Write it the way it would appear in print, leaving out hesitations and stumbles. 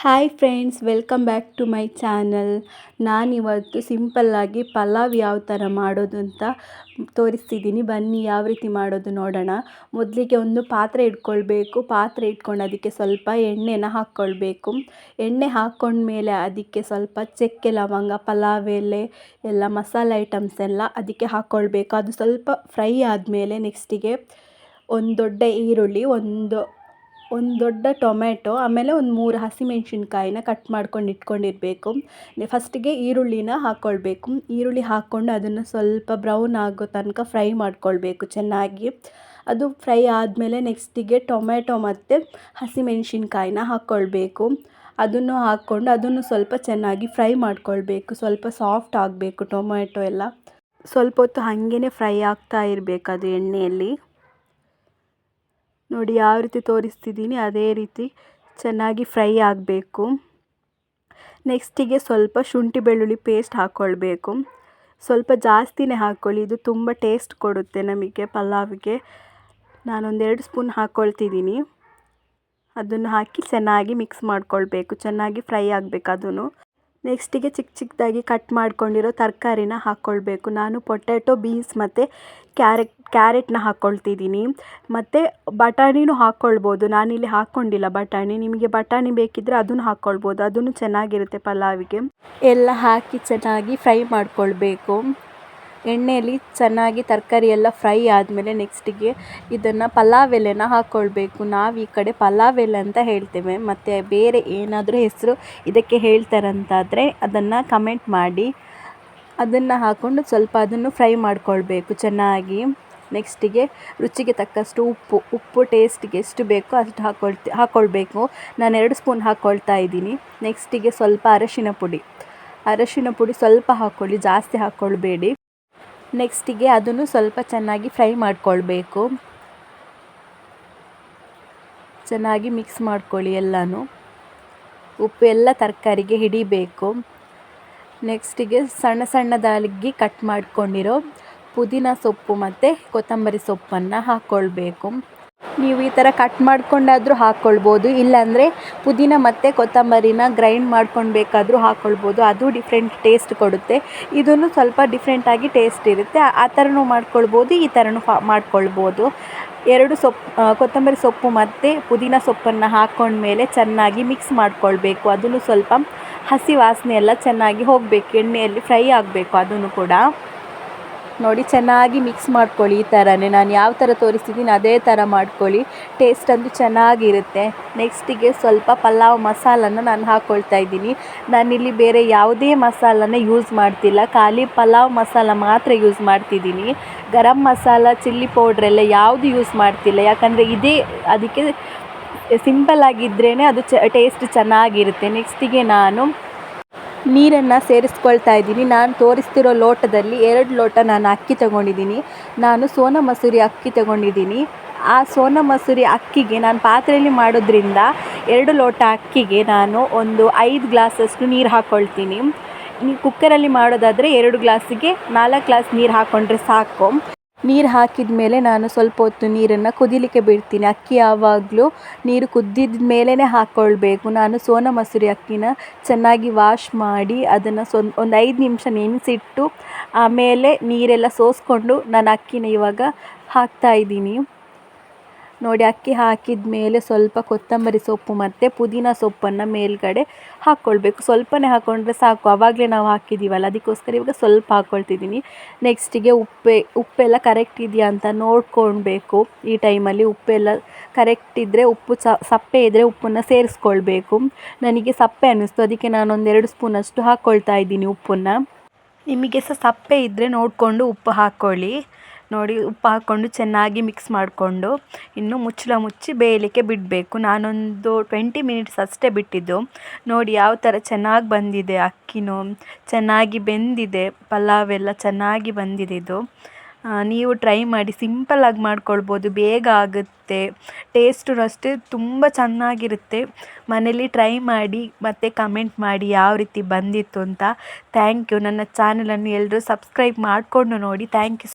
Hi friends, welcome back to my channel. ನಾನಿವತ್ತು ಸಿಂಪಲ್ಲಾಗಿ ಪಲಾವ್ ಯಾವ ಥರ ಮಾಡೋದು ಅಂತ ತೋರಿಸ್ತಿದ್ದೀನಿ. ಬನ್ನಿ ಯಾವ ರೀತಿ ಮಾಡೋದು ನೋಡೋಣ. ಮೊದಲಿಗೆ ಒಂದು ಪಾತ್ರೆ ಇಟ್ಕೊಳ್ಬೇಕು. ಪಾತ್ರೆ ಇಟ್ಕೊಂಡು ಅದಕ್ಕೆ ಸ್ವಲ್ಪ ಎಣ್ಣೆನ ಹಾಕ್ಕೊಳ್ಬೇಕು. ಎಣ್ಣೆ ಹಾಕ್ಕೊಂಡ್ಮೇಲೆ ಅದಕ್ಕೆ ಸ್ವಲ್ಪ ಚಕ್ಕೆ, ಲವಂಗ, ಪಲಾವ್ ಎಲೆ ಎಲ್ಲ ಮಸಾಲೆ ಐಟಮ್ಸ್ ಎಲ್ಲ ಅದಕ್ಕೆ ಹಾಕ್ಕೊಳ್ಬೇಕು. ಅದು ಸ್ವಲ್ಪ ಫ್ರೈ ಆದಮೇಲೆ ನೆಕ್ಸ್ಟಿಗೆ ಒಂದು ದೊಡ್ಡ ಈರುಳ್ಳಿ, ಒಂದು ದೊಡ್ಡ ಟೊಮೆಟೊ, ಆಮೇಲೆ ಒಂದು 3 ಹಸಿಮೆಣ್ಸಿನ್ಕಾಯಿನ ಕಟ್ ಮಾಡ್ಕೊಂಡು ಇಟ್ಕೊಂಡಿರಬೇಕು. ಫಸ್ಟಿಗೆ ಈರುಳ್ಳಿನ ಹಾಕ್ಕೊಳ್ಬೇಕು. ಈರುಳ್ಳಿ ಹಾಕ್ಕೊಂಡು ಅದನ್ನು ಸ್ವಲ್ಪ ಬ್ರೌನ್ ಆಗೋ ತನಕ ಫ್ರೈ ಮಾಡ್ಕೊಳ್ಬೇಕು ಚೆನ್ನಾಗಿ. ಅದು ಫ್ರೈ ಆದಮೇಲೆ ನೆಕ್ಸ್ಟಿಗೆ ಟೊಮೆಟೊ ಮತ್ತು ಹಸಿಮೆಣ್ಸಿನ್ಕಾಯಿನ ಹಾಕ್ಕೊಳ್ಬೇಕು. ಅದನ್ನು ಹಾಕ್ಕೊಂಡು ಅದನ್ನು ಸ್ವಲ್ಪ ಚೆನ್ನಾಗಿ ಫ್ರೈ ಮಾಡ್ಕೊಳ್ಬೇಕು. ಸ್ವಲ್ಪ ಸಾಫ್ಟ್ ಆಗಬೇಕು ಟೊಮೆಟೊ ಎಲ್ಲ. ಸ್ವಲ್ಪ ಹೊತ್ತು ಹಾಗೇ ಫ್ರೈ ಆಗ್ತಾ ಇರಬೇಕು ಅದು ಎಣ್ಣೆಯಲ್ಲಿ. ನೋಡಿ ಯಾವ ರೀತಿ ತೋರಿಸ್ತಿದ್ದೀನಿ ಅದೇ ರೀತಿ ಚೆನ್ನಾಗಿ ಫ್ರೈ ಆಗಬೇಕು. ನೆಕ್ಸ್ಟಿಗೆ ಸ್ವಲ್ಪ ಶುಂಠಿ ಬೆಳ್ಳುಳ್ಳಿ ಪೇಸ್ಟ್ ಹಾಕ್ಕೊಳ್ಬೇಕು. ಸ್ವಲ್ಪ ಜಾಸ್ತಿನೇ ಹಾಕ್ಕೊಳ್ಳಿ, ಇದು ತುಂಬ ಟೇಸ್ಟ್ ಕೊಡುತ್ತೆ ನಮಗೆ ಪಲಾವಿಗೆ. ನಾನೊಂದು 2 ಸ್ಪೂನ್ ಹಾಕ್ಕೊಳ್ತಿದ್ದೀನಿ. ಅದನ್ನು ಹಾಕಿ ಚೆನ್ನಾಗಿ ಮಿಕ್ಸ್ ಮಾಡ್ಕೊಳ್ಬೇಕು. ಚೆನ್ನಾಗಿ ಫ್ರೈ ಆಗಬೇಕು ಅದನ್ನು. ನೆಕ್ಸ್ಟಿಗೆ ಚಿಕ್ಕದಾಗಿ ಕಟ್ ಮಾಡ್ಕೊಂಡಿರೋ ತರಕಾರಿನ ಹಾಕ್ಕೊಳ್ಬೇಕು. ನಾನು ಪೊಟ್ಯಾಟೊ, ಬೀನ್ಸ್ ಮತ್ತು ಕ್ಯಾರೆಟ್ನ ಹಾಕ್ಕೊಳ್ತಿದ್ದೀನಿ. ಮತ್ತು ಬಟಾಣಿನೂ ಹಾಕ್ಕೊಳ್ಬೋದು. ನಾನಿಲ್ಲಿ ಹಾಕ್ಕೊಂಡಿಲ್ಲ ಬಟಾಣಿ. ನಿಮಗೆ ಬಟಾಣಿ ಬೇಕಿದ್ದರೆ ಅದನ್ನು ಹಾಕ್ಕೊಳ್ಬೋದು. ಅದನ್ನು ಚೆನ್ನಾಗಿರುತ್ತೆ ಪಲಾವಿಗೆ. ಎಲ್ಲ ಹಾಕಿ ಚೆನ್ನಾಗಿ ಫ್ರೈ ಮಾಡ್ಕೊಳ್ಬೇಕು. ಎಣ್ಣೆಯಲ್ಲಿ ಚೆನ್ನಾಗಿ ತರಕಾರಿ ಎಲ್ಲ ಫ್ರೈ ಆದಮೇಲೆ ನೆಕ್ಸ್ಟಿಗೆ ಇದನ್ನು ಪಲಾವ್ ಎಲೆನ ಹಾಕ್ಕೊಳ್ಬೇಕು. ನಾವು ಈ ಕಡೆ ಪಲಾವ್ ಎಲೆ ಅಂತ ಹೇಳ್ತೇವೆ. ಮತ್ತು ಬೇರೆ ಏನಾದರೂ ಹೆಸರು ಇದಕ್ಕೆ ಹೇಳ್ತಾರಂತಾದರೆ ಅದನ್ನು ಕಮೆಂಟ್ ಮಾಡಿ. ಅದನ್ನು ಹಾಕ್ಕೊಂಡು ಸ್ವಲ್ಪ ಅದನ್ನು ಫ್ರೈ ಮಾಡ್ಕೊಳ್ಬೇಕು ಚೆನ್ನಾಗಿ. ನೆಕ್ಸ್ಟಿಗೆ ರುಚಿಗೆ ತಕ್ಕಷ್ಟು ಉಪ್ಪು ಟೇಸ್ಟಿಗೆ ಎಷ್ಟು ಬೇಕೋ ಅಷ್ಟು ಹಾಕ್ಕೊಳ್ಬೇಕು. ನಾನು 2 ಸ್ಪೂನ್ ಹಾಕ್ಕೊಳ್ತಾ ಇದ್ದೀನಿ. ನೆಕ್ಸ್ಟಿಗೆ ಸ್ವಲ್ಪ ಅರಶಿನ ಪುಡಿ ಸ್ವಲ್ಪ ಹಾಕ್ಕೊಳ್ಳಿ, ಜಾಸ್ತಿ ಹಾಕ್ಕೊಳ್ಬೇಡಿ. ನೆಕ್ಸ್ಟಿಗೆ ಅದನ್ನು ಸ್ವಲ್ಪ ಚೆನ್ನಾಗಿ ಫ್ರೈ ಮಾಡ್ಕೊಳ್ಬೇಕು. ಚೆನ್ನಾಗಿ ಮಿಕ್ಸ್ ಮಾಡ್ಕೊಳ್ಳಿ ಎಲ್ಲನೂ. ಉಪ್ಪು ಎಲ್ಲ ತರಕಾರಿಗೆ ಹಿಡಿಬೇಕು. ನೆಕ್ಸ್ಟಿಗೆ ಸಣ್ಣದಾಗಿ ಕಟ್ ಮಾಡ್ಕೊಂಡಿರೋ ಪುದೀನ ಸೊಪ್ಪು ಮತ್ತು ಕೊತ್ತಂಬರಿ ಸೊಪ್ಪನ್ನು ಹಾಕ್ಕೊಳ್ಬೇಕು. ನೀವು ಈ ಥರ ಕಟ್ ಮಾಡ್ಕೊಂಡಾದರೂ ಹಾಕ್ಕೊಳ್ಬೋದು, ಇಲ್ಲಾಂದರೆ ಪುದೀನ ಮತ್ತು ಕೊತ್ತಂಬರಿನ ಗ್ರೈಂಡ್ ಮಾಡ್ಕೊಂಡು ಬೇಕಾದರೂ ಹಾಕ್ಕೊಳ್ಬೋದು. ಅದು ಡಿಫ್ರೆಂಟ್ ಟೇಸ್ಟ್ ಕೊಡುತ್ತೆ. ಇದನ್ನು ಸ್ವಲ್ಪ ಡಿಫ್ರೆಂಟಾಗಿ ಟೇಸ್ಟ್ ಇರುತ್ತೆ. ಆ ಥರನೂ ಮಾಡ್ಕೊಳ್ಬೋದು, ಈ ಥರನೂ ಮಾಡ್ಕೊಳ್ಬೋದು. 2 ಕೊತ್ತಂಬರಿ ಸೊಪ್ಪು ಮತ್ತು ಪುದೀನ ಸೊಪ್ಪನ್ನು ಹಾಕ್ಕೊಂಡ್ಮೇಲೆ ಚೆನ್ನಾಗಿ ಮಿಕ್ಸ್ ಮಾಡ್ಕೊಳ್ಬೇಕು. ಅದನ್ನು ಸ್ವಲ್ಪ ಹಸಿ ವಾಸನೆ ಎಲ್ಲ ಚೆನ್ನಾಗಿ ಹೋಗಬೇಕು. ಎಣ್ಣೆಯಲ್ಲಿ ಫ್ರೈ ಆಗಬೇಕು ಅದನ್ನು ಕೂಡ. ನೋಡಿ ಚೆನ್ನಾಗಿ ಮಿಕ್ಸ್ ಮಾಡ್ಕೊಳ್ಳಿ. ಈ ಥರನೇ ನಾನು ಯಾವ ಥರ ತೋರಿಸ್ತಿದ್ದೀನಿ ಅದೇ ಥರ ಮಾಡ್ಕೊಳ್ಳಿ. ಟೇಸ್ಟ್ ಅಂತೂ ಚೆನ್ನಾಗಿರುತ್ತೆ. ನೆಕ್ಸ್ಟಿಗೆ ಸ್ವಲ್ಪ ಪಲಾವ್ ಮಸಾಲನ ನಾನು ಹಾಕ್ಕೊಳ್ತಾ ಇದ್ದೀನಿ. ನಾನಿಲ್ಲಿ ಬೇರೆ ಯಾವುದೇ ಮಸಾಲನ ಯೂಸ್ ಮಾಡ್ತಿಲ್ಲ, ಖಾಲಿ ಪಲಾವ್ ಮಸಾಲ ಮಾತ್ರ ಯೂಸ್ ಮಾಡ್ತಿದ್ದೀನಿ. ಗರಂ ಮಸಾಲ, ಚಿಲ್ಲಿ ಪೌಡ್ರೆಲ್ಲ ಯಾವುದು ಯೂಸ್ ಮಾಡ್ತಿಲ್ಲ. ಯಾಕಂದರೆ ಇದೇ ಅದಕ್ಕೆ ಸಿಂಪಲ್ ಆಗಿದ್ರೇ ಅದು ಟೇಸ್ಟ್ ಚೆನ್ನಾಗಿರುತ್ತೆ. ನೆಕ್ಸ್ಟಿಗೆ ನಾನು ನೀರನ್ನು ಸೇರಿಸ್ಕೊಳ್ತಾ ಇದ್ದೀನಿ. ನಾನು ತೋರಿಸ್ತಿರೋ ಲೋಟದಲ್ಲಿ 2 ಲೋಟ ನಾನು ಅಕ್ಕಿ ತಗೊಂಡಿದ್ದೀನಿ. ನಾನು ಸೋನಾ ಮಸೂರಿ ಅಕ್ಕಿ ತಗೊಂಡಿದ್ದೀನಿ. ಆ ಸೋನಾ ಮಸೂರಿ ಅಕ್ಕಿಗೆ ನಾನು ಪಾತ್ರೆಯಲ್ಲಿ ಮಾಡೋದ್ರಿಂದ 2 ಲೋಟ ಅಕ್ಕಿಗೆ ನಾನು ಒಂದು 5 ಗ್ಲಾಸಷ್ಟು ನೀರು ಹಾಕ್ಕೊಳ್ತೀನಿ. ನೀವು ಕುಕ್ಕರಲ್ಲಿ ಮಾಡೋದಾದರೆ 2 ಗ್ಲಾಸಿಗೆ 4 ಗ್ಲಾಸ್ ನೀರು ಹಾಕ್ಕೊಂಡ್ರೆ ಸಾಕು. ನೀರು ಹಾಕಿದ ಮೇಲೆ ನಾನು ಸ್ವಲ್ಪ ಹೊತ್ತು ನೀರನ್ನು ಕುದಿಲಿಕ್ಕೆ ಬಿಡ್ತೀನಿ. ಅಕ್ಕಿ ಯಾವಾಗಲೂ ನೀರು ಕುದ್ದಿದ ಮೇಲೇ ಹಾಕ್ಕೊಳ್ಬೇಕು. ನಾನು ಸೋನಾ ಮಸೂರಿ ಅಕ್ಕಿನ ಚೆನ್ನಾಗಿ ವಾಶ್ ಮಾಡಿ ಅದನ್ನು ಒಂದು 5 ನಿಮಿಷ ನೆನೆಸಿಟ್ಟು ಆಮೇಲೆ ನೀರೆಲ್ಲ ಸೋಸ್ಕೊಂಡು ನಾನು ಅಕ್ಕಿನ ಇವಾಗ ಹಾಕ್ತಾಯಿದ್ದೀನಿ. ನೋಡಿ ಅಕ್ಕಿ ಹಾಕಿದ ಮೇಲೆ ಸ್ವಲ್ಪ ಕೊತ್ತಂಬರಿ ಸೊಪ್ಪು ಮತ್ತು ಪುದೀನ ಸೊಪ್ಪನ್ನು ಮೇಲ್ಗಡೆ ಹಾಕ್ಕೊಳ್ಬೇಕು. ಸ್ವಲ್ಪನೇ ಹಾಕ್ಕೊಂಡ್ರೆ ಸಾಕು, ಆವಾಗಲೇ ನಾವು ಹಾಕಿದ್ದೀವಲ್ಲ, ಅದಕ್ಕೋಸ್ಕರ ಇವಾಗ ಸ್ವಲ್ಪ ಹಾಕ್ಕೊಳ್ತಿದ್ದೀನಿ. ನೆಕ್ಸ್ಟಿಗೆ ಉಪ್ಪೆಲ್ಲ ಕರೆಕ್ಟ್ ಇದೆಯಾ ಅಂತ ನೋಡ್ಕೊಳ್ಬೇಕು. ಈ ಟೈಮಲ್ಲಿ ಉಪ್ಪೆಲ್ಲ ಕರೆಕ್ಟ್ ಇದ್ದರೆ, ಉಪ್ಪು ಸಪ್ಪೆ ಇದ್ದರೆ ಉಪ್ಪನ್ನು ಸೇರಿಸ್ಕೊಳ್ಬೇಕು. ನನಗೆ ಸಪ್ಪೆ ಅನ್ನಿಸ್ತು, ಅದಕ್ಕೆ ನಾನೊಂದು 2 ಸ್ಪೂನಷ್ಟು ಹಾಕ್ಕೊಳ್ತಾ ಇದ್ದೀನಿ ಉಪ್ಪನ್ನು. ನಿಮಗೆ ಸಪ್ಪೆ ಇದ್ದರೆ ನೋಡಿಕೊಂಡು ಉಪ್ಪು ಹಾಕ್ಕೊಳ್ಳಿ. ನೋಡಿ ಉಪ್ಪು ಹಾಕ್ಕೊಂಡು ಚೆನ್ನಾಗಿ ಮಿಕ್ಸ್ ಮಾಡಿಕೊಂಡು ಇನ್ನು ಮುಚ್ಚಿ ಬೇಯಲಿಕ್ಕೆ ಬಿಡಬೇಕು. ನಾನೊಂದು 20 ಮಿನಿಟ್ಸ್ ಅಷ್ಟೇ ಬಿಟ್ಟಿದ್ದು. ನೋಡಿ ಯಾವ ಥರ ಚೆನ್ನಾಗಿ ಬಂದಿದೆ. ಅಕ್ಕಿನೂ ಚೆನ್ನಾಗಿ ಬೆಂದಿದೆ, ಪಲಾವ್ ಎಲ್ಲ ಚೆನ್ನಾಗಿ ಬಂದಿದೆ. ಇದು ನೀವು ಟ್ರೈ ಮಾಡಿ. ಸಿಂಪಲ್ಲಾಗಿ ಮಾಡ್ಕೊಳ್ಬೋದು, ಬೇಗ ಆಗುತ್ತೆ. ಟೇಸ್ಟು ಅಷ್ಟೇ ತುಂಬ ಚೆನ್ನಾಗಿರುತ್ತೆ. ಮನೇಲಿ ಟ್ರೈ ಮಾಡಿ ಮತ್ತು ಕಮೆಂಟ್ ಮಾಡಿ ಯಾವ ರೀತಿ ಬಂದಿತ್ತು ಅಂತ. Thank you. ನನ್ನ ಚಾನಲನ್ನು ಎಲ್ಲರೂ ಸಬ್ಸ್ಕ್ರೈಬ್ ಮಾಡಿಕೊಂಡು ನೋಡಿ. Thank you.